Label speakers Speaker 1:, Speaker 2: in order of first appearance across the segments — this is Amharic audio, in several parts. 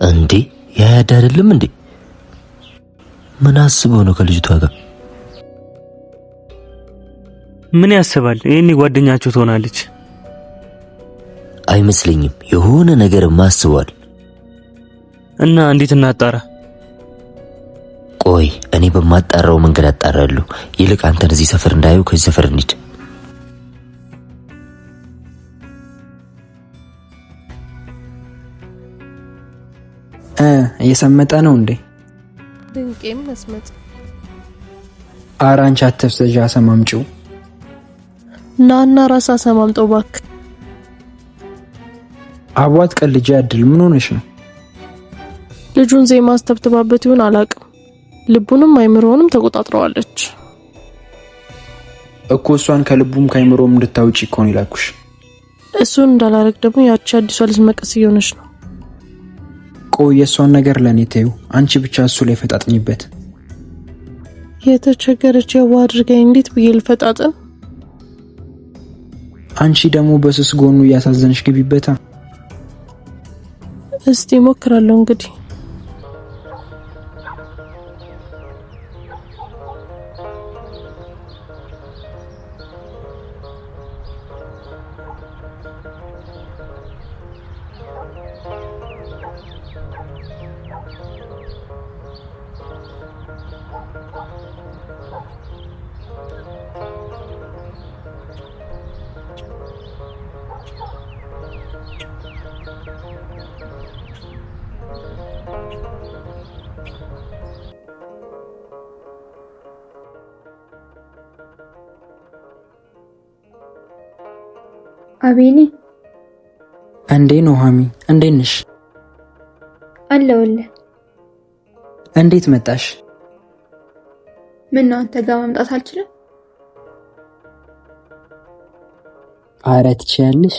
Speaker 1: እንዴ ያያድ አይደለም እንዴ? ምን አስበው ነው ከልጅቷ ጋር?
Speaker 2: ምን ያስባል? ይሄኔ ጓደኛችሁ ትሆናለች።
Speaker 1: አይመስለኝም። የሆነ ነገር ማስቧል።
Speaker 2: እና እንዴት እናጣራ?
Speaker 1: ቆይ እኔ በማጣራው መንገድ አጣራለሁ። ይልቅ አንተን እዚህ ሰፈር እንዳየው ከዚህ ሰፈር እንሂድ።
Speaker 3: እየሰመጠ ነው እንዴ?
Speaker 4: ድንቄም መስመጥ።
Speaker 3: አራንቻ አትፍሰጃ ሰማምጪው።
Speaker 4: ናና ራስ አሰማምጠው ባክ።
Speaker 3: አቧት ቀልጃ ያድል ምን ሆነሽ ነው?
Speaker 4: ልጁን ዜማ አስተብትባበት ይሁን አላቅም። ልቡንም አይምሮውንም ተቆጣጥረዋለች
Speaker 3: እኮ። እሷን ከልቡም ከአይምሮውም እንድታውጪ እኮ ነው ይላኩሽ።
Speaker 4: እሱን እንዳላረግ ደግሞ ያቺ አዲሷ ልጅ መቀስ እየሆነች ነው።
Speaker 3: ቆይ የእሷን ነገር ለኔ ተይው። አንቺ ብቻ እሱ ላይ ፈጣጥኝበት።
Speaker 4: የተቸገረች የዋ አድርጋኝ እንዴት ብዬ ልፈጣጥን?
Speaker 3: አንቺ ደግሞ በስስ ጎኑ እያሳዘንሽ ግቢበታ።
Speaker 4: እስቲ ሞክራለሁ እንግዲህ።
Speaker 5: አቤኔ
Speaker 3: እንዴ ነው ሃሚ? እንዴት ነሽ?
Speaker 5: አለሁልህ።
Speaker 3: እንዴት መጣሽ?
Speaker 5: ምን ነው አንተ ጋር መምጣት አልችልም?
Speaker 3: ኧረ ትችያለሽ።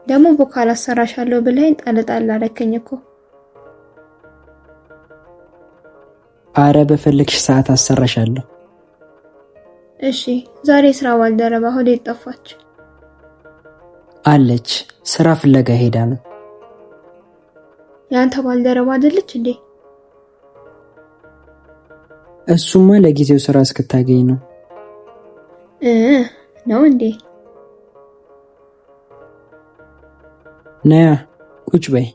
Speaker 5: ደግሞ በኋላ አሰራሻለሁ ብለኸኝ ጣል አደረከኝ እኮ።
Speaker 3: ኧረ በፈለግሽ ሰዓት አሰራሻለሁ።
Speaker 5: እሺ ዛሬ ስራ ባልደረባ ወዴት ጠፋች?
Speaker 3: አለች፣ ስራ ፍለጋ ሄዳ ነው።
Speaker 5: ያንተ ባልደረባ አይደለች እንዴ?
Speaker 3: እሱማ ለጊዜው ስራ እስክታገኝ ነው።
Speaker 5: ነው እንዴ?
Speaker 3: ነያ ቁጭ በይ።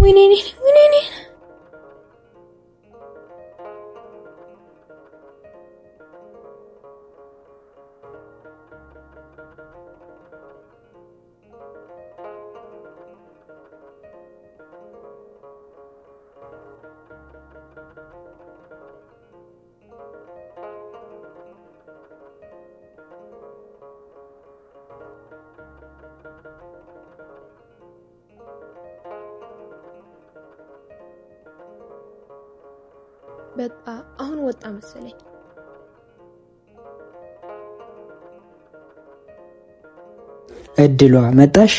Speaker 5: ወይኔ በቃ አሁን ወጣ መሰለኝ።
Speaker 3: እድሏ መጣሽ?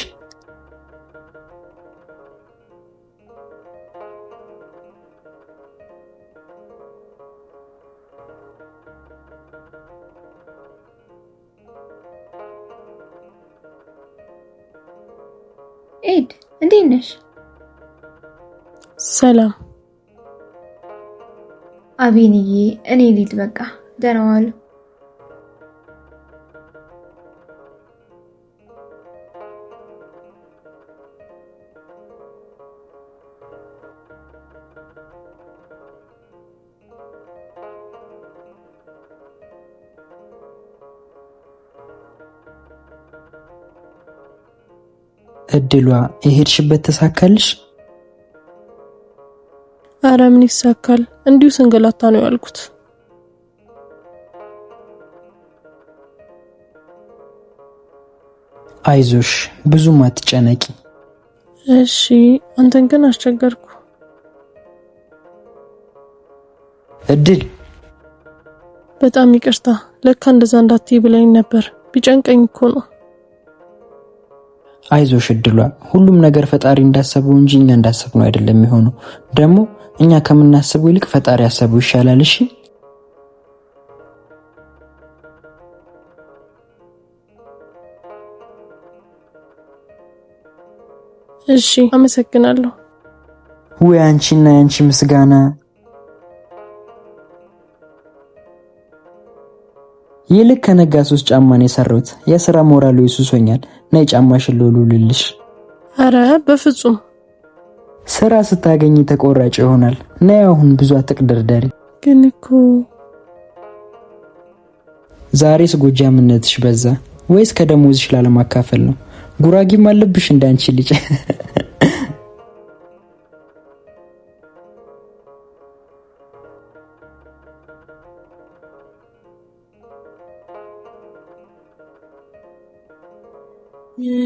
Speaker 5: ኤድ እንዴት ነሽ?
Speaker 4: ሰላም
Speaker 5: አቤንዬ፣ እኔ ልሂድ በቃ። ደህና ዋሉ።
Speaker 3: እድሏ የሄድሽበት ተሳካልሽ?
Speaker 4: አረ ምን ይሳካል? እንዲሁ ስንገላታ ነው ያልኩት።
Speaker 3: አይዞሽ ብዙም አትጨነቂ።
Speaker 4: እሺ አንተን ግን አስቸገርኩ።
Speaker 3: እድል
Speaker 4: በጣም ይቅርታ። ለካ እንደዛ እንዳትይ ብለኝ ነበር። ቢጨንቀኝ እኮ ነው።
Speaker 3: አይዞሽ እድሏ፣ ሁሉም ነገር ፈጣሪ እንዳሰበው እንጂ እኛ እንዳሰብነው አይደለም የሚሆነው። ደግሞ እኛ ከምናስበው ይልቅ ፈጣሪ ያሰበው ይሻላል። እሺ
Speaker 4: እሺ አመሰግናለሁ።
Speaker 3: ወይ አንቺና ያንቺ ምስጋና። ይልቅ ከነጋ 3 ጫማን የሰራሁት የሥራ ሞራሉ ይሱሶኛል። ነይ ጫማሽን ልውልልሽ።
Speaker 4: አረ በፍጹም
Speaker 3: ስራ ስታገኝ ተቆራጭ ይሆናል። ነይ አሁን ብዙ አትቅደርደሪ።
Speaker 4: ግን እኮ
Speaker 3: ዛሬስ ጎጃምነትሽ በዛ ወይስ ከደሞዝሽ ላለማካፈል ነው? ጉራጌም አለብሽ እንዳንቺ ልጅ።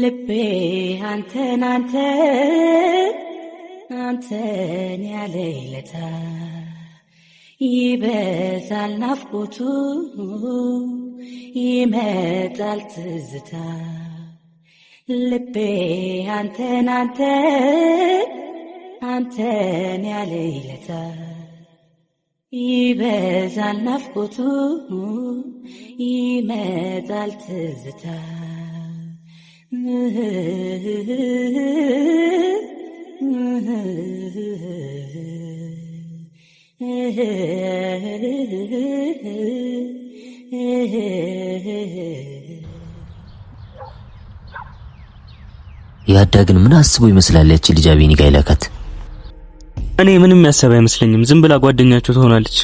Speaker 6: ልቤ አንተን ያለ ይለታ ይበዛል ናፍቆቱ ይመጣል ትዝታ። ልቤ አንተን ያለ ይለታ ይበዛል ናፍቆቱ ይመጣል ትዝታ።
Speaker 1: ያዳግን ምን አስቦ ይመስላል ያቺ ልጅ አቤኒ ጋር ይላካት?
Speaker 2: እኔ ምንም ያሰበ አይመስለኝም። ዝም ብላ ጓደኛቸው ትሆናለች።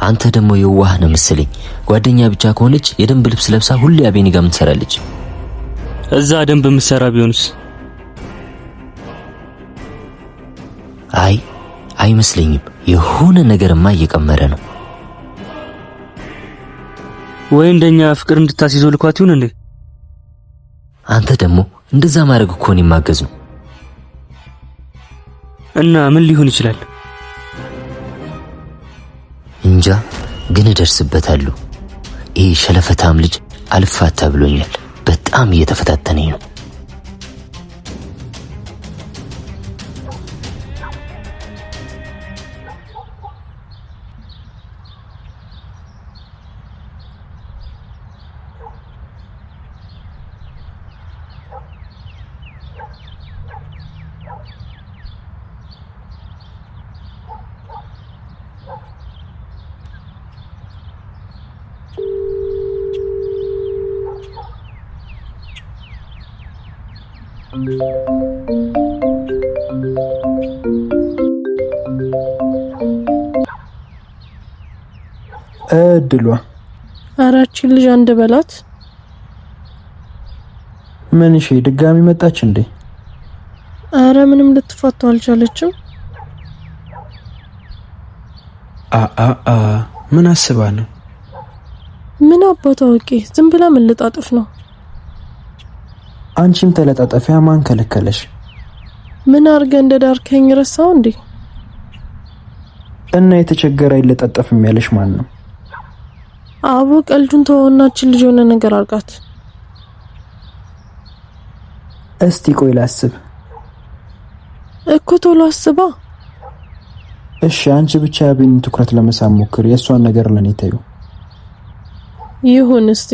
Speaker 1: አንተ ደግሞ የዋህ ነው መሰለኝ። ጓደኛ ብቻ ከሆነች የደንብ ልብስ ለብሳ ሁሌ አቤኒ ጋር ምን ትሰራለች?
Speaker 2: እዛ ደንብ ምሰራ ቢሆንስ?
Speaker 1: አይ አይመስለኝም። የሆነ ነገርማ እየቀመረ ነው።
Speaker 2: ወይ እንደኛ ፍቅር እንድታስይዘው ልኳት ይሁን እንዴ?
Speaker 1: አንተ ደግሞ እንደዛ ማድረግ እኮ ነው ማገዝ ነው።
Speaker 2: እና ምን ሊሆን ይችላል?
Speaker 1: እንጃ ግን እደርስበታለሁ። ይሄ ሸለፈታም ልጅ አልፋታ ብሎኛል። በጣም እየተፈታተነኝ ነው።
Speaker 3: እድሏ
Speaker 4: አራችን ልጅ አንድ በላት።
Speaker 3: ምን እሺ ድጋሚ መጣች እንዴ?
Speaker 4: አረ ምንም ልትፋታው አልቻለችም።
Speaker 3: ምን አስባ ነው?
Speaker 4: ምን አባቷ ወቂ ዝም ብላ መለጣጠፍ ነው።
Speaker 3: አንቺም ተለጣጠፊያ ማን ከለከለሽ?
Speaker 4: ምን አርገ እንደዳርከኝ ረሳው እንዴ?
Speaker 3: እና የተቸገረ አይለጣጠፍም ያለሽ ማን ነው?
Speaker 4: አቡ ቀልዱን ተወናችን ልጅ የሆነ ነገር አርጋት።
Speaker 3: እስቲ ቆይ ላስብ።
Speaker 4: እኮ ቶሎ አስባ።
Speaker 3: እሺ አንቺ ብቻ ያቤኒ ትኩረት ለመሳብ ሞክሪ። የሷን ነገር ለኔ ተዩ።
Speaker 4: ይሁን እስቲ።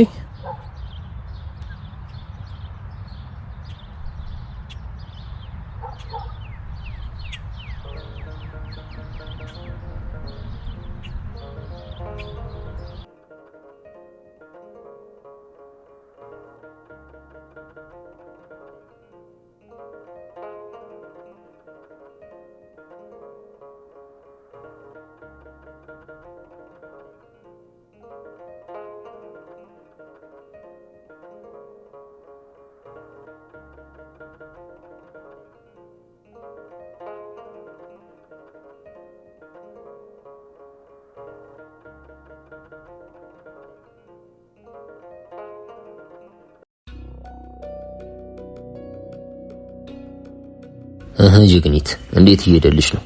Speaker 1: ጀግኒት እንዴት እየሄደልሽ ነው?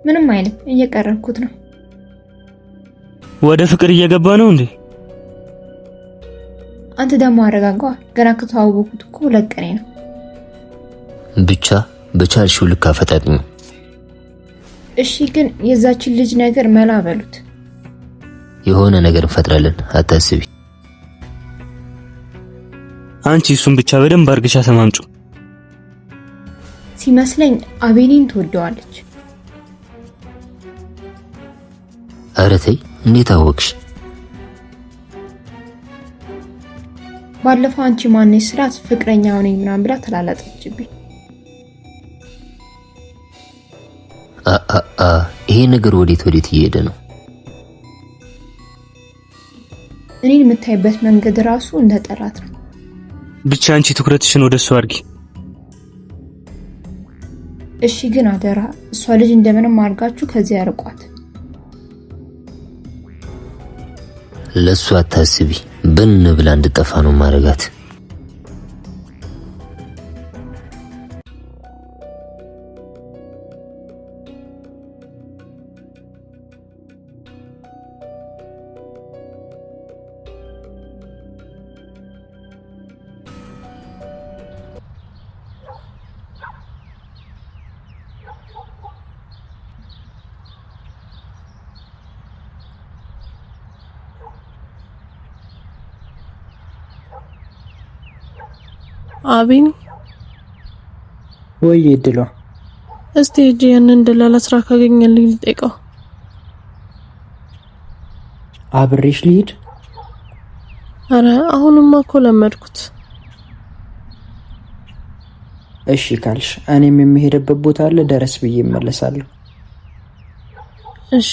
Speaker 5: ምንም አይልም፣ እየቀረብኩት ነው።
Speaker 2: ወደ ፍቅር እየገባ ነው እንዴ?
Speaker 5: አንተ ደግሞ አረጋጋው። ገና ከተዋወቁት እኮ 2 ቀኔ ነው።
Speaker 1: ብቻ በቻልሽው ልክ አፈጣጥኝ።
Speaker 5: እሺ፣ ግን የዛችን ልጅ ነገር መላ በሉት።
Speaker 1: የሆነ ነገር እንፈጥራለን፣ አታስቢ።
Speaker 2: አንቺ እሱን ብቻ በደንብ አርግሻ ተማምጩ።
Speaker 5: ሲመስለኝ አቤኔን ትወደዋለች።
Speaker 1: ኧረ ተይ፣ እንዴት አወቅሽ?
Speaker 5: ባለፈው አንቺ ማነሽ ስራት ፍቅረኛው ነኝ ምናምን ብላ ተላላጠችብኝ።
Speaker 1: ይሄ ነገር ወዴት እየሄደ ነው?
Speaker 5: እኔን የምታይበት መንገድ ራሱ እንደጠላት ነው።
Speaker 2: ብቻ አንቺ ትኩረትሽን ወደሱ አርጊ።
Speaker 5: እሺ፣ ግን አደራ እሷ ልጅ እንደምንም አርጋችሁ ከዚህ ያርቋት።
Speaker 1: ለሱ አታስቢ። ብን ብላ እንድጠፋ ነው ማረጋት።
Speaker 4: አቤኔ
Speaker 3: ወይ እድሏ፣
Speaker 4: እስቲ ሂጂ ያንን ደላላ ስራ ካገኘልኝ ልጠይቀው።
Speaker 3: አብሬሽ ልሂድ?
Speaker 4: አረ አሁንማ እኮ ለመድኩት።
Speaker 3: እሺ ካልሽ እኔም የሚሄድበት ቦታ አለ፣ ደረስ ብዬ እመለሳለሁ።
Speaker 4: እሺ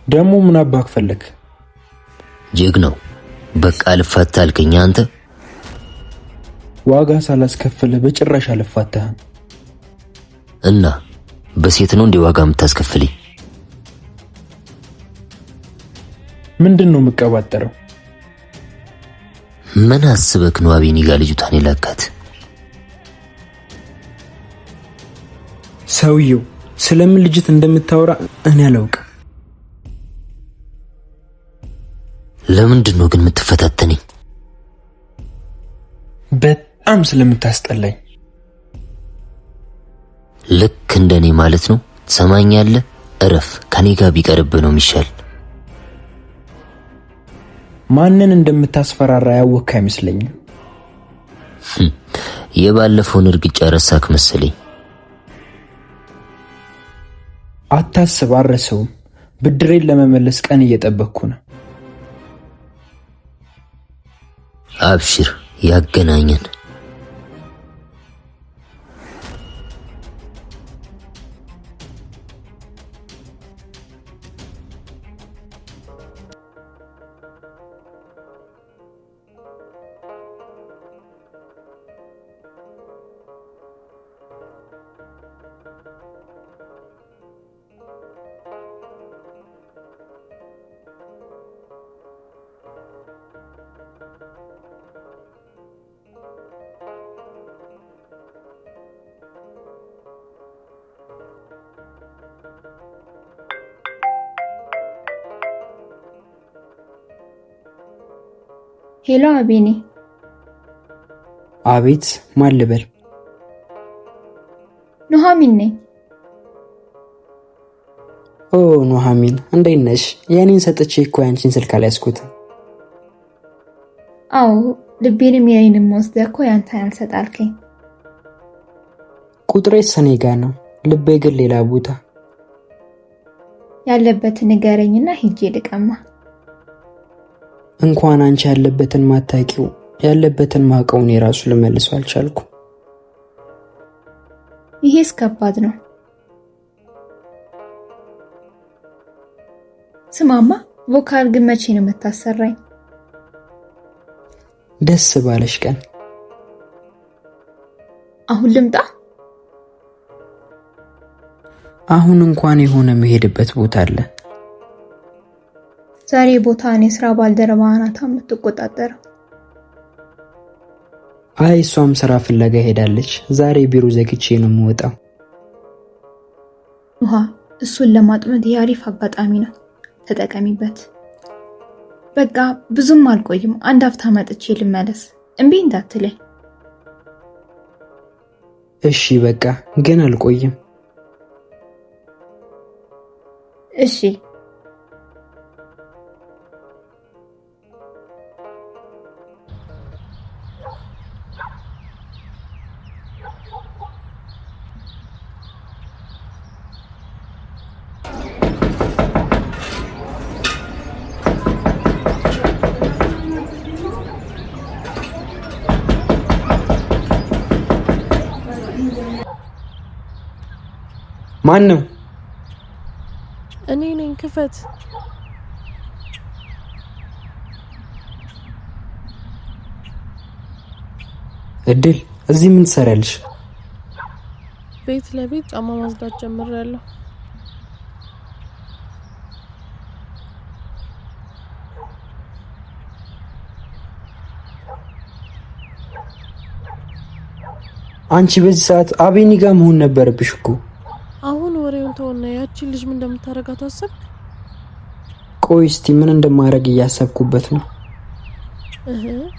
Speaker 3: ደሞ ምን አባክ ፈለክ?
Speaker 1: ጀግናው በቃ ልፋታ አልከኝ አንተ።
Speaker 3: ዋጋ ሳላስከፍል በጭራሽ አልፋታህም።
Speaker 1: እና በሴት ነው እንዴ ዋጋ የምታስከፍልኝ?
Speaker 3: ምንድነው የምቀባጠረው?
Speaker 1: ምን አስበክ ነው አቤኔ ጋር ልጅቷን የላካት?
Speaker 3: ሰውየው ስለምን ልጅት እንደምታወራ እኔ አላውቅም።
Speaker 1: ለምንድን ነው ግን የምትፈታተነኝ?
Speaker 3: በጣም ስለምታስጠላኝ።
Speaker 1: ልክ እንደኔ ማለት ነው። ትሰማኛለህ? እረፍ። ከኔ ጋር ቢቀርብ ነው የሚሻል።
Speaker 3: ማንን እንደምታስፈራራ ያወቅክ አይመስለኝም።
Speaker 1: የባለፈውን እርግጫ ረሳክ መሰለኝ።
Speaker 3: አታስብ፣ አረሰውም። ብድሬን ለመመለስ ቀን እየጠበቅኩ ነው።
Speaker 1: አብሽር፣ ያገናኘን።
Speaker 5: ሄሎ አቤኔ።
Speaker 3: አቤት፣ ማን ልበል?
Speaker 5: ኑሐሚን ነኝ።
Speaker 3: ኦ ኑሐሚን፣ እንዴት ነሽ? የኔን ሰጥቼ እኮ ያንቺን ስልክ አልያዝኩትም።
Speaker 5: አዎ ልቤንም የኔንም ወስደህ እኮ ያንተን አልሰጣልከኝ።
Speaker 3: ቁጥሬ እኔ ጋር ነው፣ ልቤ ግን ሌላ ቦታ።
Speaker 5: ያለበትን ንገረኝና ሂጄ ልቀማ።
Speaker 3: እንኳን አንቺ ያለበትን ማታቂው ያለበትን ማቀውን የራሱ ልመልሰው አልቻልኩ።
Speaker 5: ይሄስ ከባድ ነው። ስማማ ቮካል ግን መቼ ነው የምታሰራኝ?
Speaker 3: ደስ ባለሽ ቀን።
Speaker 5: አሁን ልምጣ?
Speaker 3: አሁን እንኳን የሆነ መሄድበት ቦታ አለ።
Speaker 5: ዛሬ ቦታ እኔ ስራ ባልደረባ ናት የምትቆጣጠረው።
Speaker 3: አይ እሷም ስራ ፍለጋ ሄዳለች። ዛሬ ቢሮ ዘግቼ ነው የምወጣው።
Speaker 5: ውሃ እሱን ለማጥመድ የአሪፍ አጋጣሚ ነው፣ ተጠቀሚበት። በቃ ብዙም አልቆይም፣ አንድ አፍታ መጥቼ ልመለስ። እምቢ እንዳትለኝ
Speaker 3: እሺ? በቃ ግን አልቆይም።
Speaker 5: እሺ።
Speaker 3: ማን ነው?
Speaker 4: እኔ ነኝ። ክፈት።
Speaker 3: እድል እዚህ ምን ትሰሪያለሽ?
Speaker 4: ቤት ለቤት ጫማ ማጽዳት ጀምሬያለሁ።
Speaker 3: አንቺ በዚህ ሰዓት አቤኒ ጋር መሆን ነበረብሽ እኮ።
Speaker 4: አሁን ወሬውን ተወና ያቺ ልጅ ምን እንደምታረጋት አሰብክ?
Speaker 3: ቆይ እስቲ ምን እንደማረግ እያሰብኩበት ነው።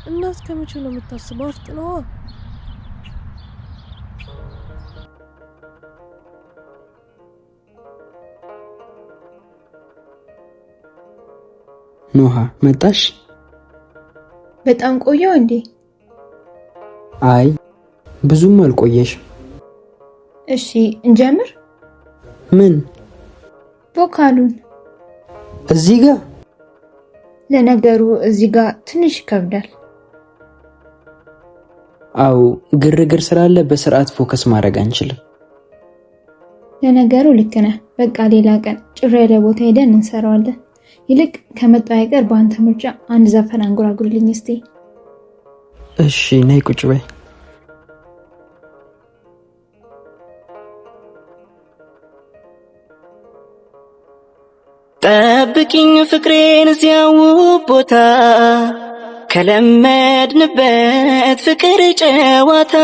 Speaker 4: እና እስከመቼ ነው የምታስበው? አፍጥነዋ።
Speaker 3: ኖሃ መጣሽ?
Speaker 5: በጣም ቆየው እንዴ?
Speaker 3: አይ ብዙም አልቆየሽ።
Speaker 5: እሺ እንጀምር።
Speaker 3: ምን?
Speaker 5: ቮካሉን
Speaker 3: እዚህ ጋር?
Speaker 5: ለነገሩ እዚህ ጋር ትንሽ ይከብዳል።
Speaker 3: አው ግርግር ስላለ በስርዓት ፎከስ ማድረግ አንችልም።
Speaker 5: ለነገሩ ልክ ነህ። በቃ ሌላ ቀን ጭራ ያለ ቦታ ሄደን እንሰራዋለን። ይልቅ ከመጣ አይቀር በአንተ ምርጫ አንድ ዘፈን አንጎራጉርልኝ እስቲ።
Speaker 3: እሺ ነይ ቁጭ በይ።
Speaker 7: ጠብቂኝ ፍቅሬን እዚያው ቦታ ከለመድንበት ፍቅር ጨዋታ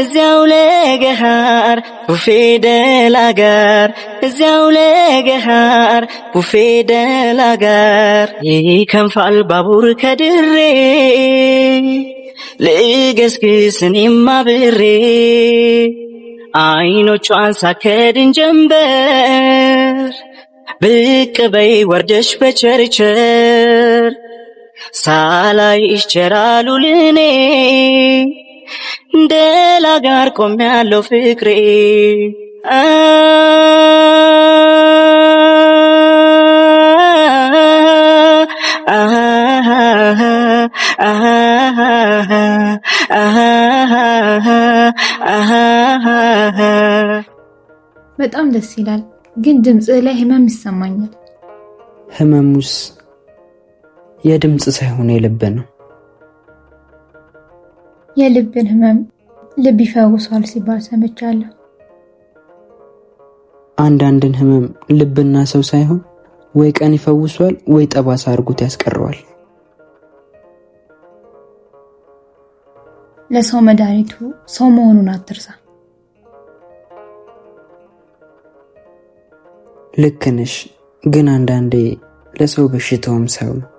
Speaker 7: እዚያው ለገሃር ቡፌ ደላጋር እዚያው ለገሃር ቡፌ ደላጋር ይከንፋል ባቡር ከድሬ ልገስግስ እኔም አብሬ አይኖቿን ሳከድን ጀንበር ብቅ በይ ወርደሽ በቸርቸር ሳላይሽ ቸራሉ ልኔ ደላጋር ቆሜያለሁ ፍቅሬ
Speaker 5: በጣም ደስ ይላል፣ ግን ድምጽህ ላይ ህመም ይሰማኛል።
Speaker 3: ህመሙስ የድምጽ ሳይሆን የልብ ነው።
Speaker 5: የልብን ህመም ልብ ይፈውሳል ሲባል ሰምቻለሁ።
Speaker 3: አንዳንድን ህመም ልብና ሰው ሳይሆን ወይ ቀን ይፈውሷል ወይ ጠባሳ አርጉት ያስቀረዋል።
Speaker 5: ለሰው መድኃኒቱ ሰው መሆኑን አትርሳ።
Speaker 3: ልክ ነሽ፣ ግን አንዳንዴ ለሰው በሽታውም ሰው ነው።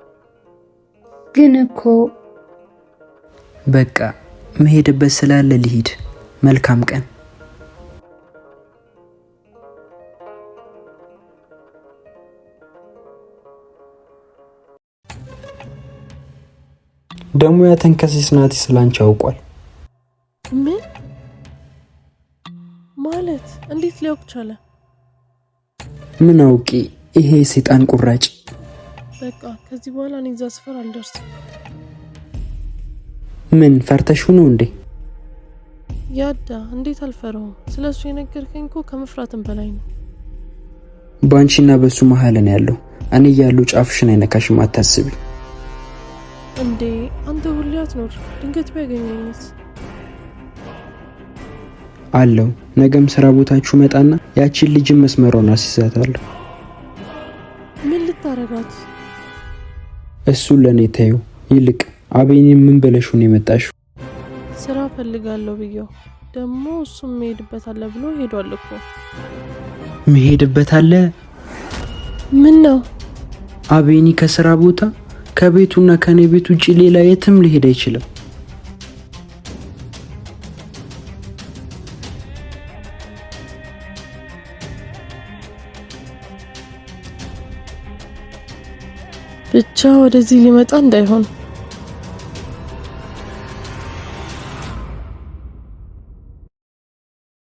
Speaker 5: ግን እኮ
Speaker 3: በቃ መሄድበት ስላለ ልሂድ። መልካም ቀን። ደሞ ያ ተንከሲስ ናቲ ስላንቺ አውቋል።
Speaker 4: ምን? ማለት እንዴት ሊያውቅ ቻለ?
Speaker 3: ምን አውቂ ይሄ ሰይጣን ቁራጭ።
Speaker 4: በቃ ከዚህ በኋላ እኔ እዛ ሰፈር አልደርስም።
Speaker 3: ምን ፈርተሽው ነው እንዴ?
Speaker 4: ያዳ እንዴት አልፈራውም? ስለሱ የነገርከኝ እኮ ከመፍራትም በላይ ነው።
Speaker 3: ባንቺና በሱ መሃል ነው ያለው። እኔ ያለው ጫፍሽን አይነካሽም አታስቢ።
Speaker 4: እንዴ አንተ ሁሌ አትኖር፣ ድንገት ቢያገኘኝስ?
Speaker 3: አለው ነገም ስራ ቦታችሁ መጣና ያቺን ልጅ መስመሯን አስይዛታለሁ።
Speaker 4: ምን ልታረጋት?
Speaker 3: እሱን ለኔ ታዩ። ይልቅ አቤኔ ምን ብለሽው ነው የመጣሽው?
Speaker 4: ስራ ፈልጋለሁ ብየው ደግሞ እሱም መሄድበት አለ ብሎ ሄዷል እኮ።
Speaker 3: መሄድበት አለ?
Speaker 4: ምን ነው?
Speaker 3: አቤኔ ከስራ ቦታ ከቤቱና ከኔ ቤት ውጪ ሌላ የትም ሊሄድ አይችልም።
Speaker 4: ብቻ ወደዚህ ሊመጣ እንዳይሆን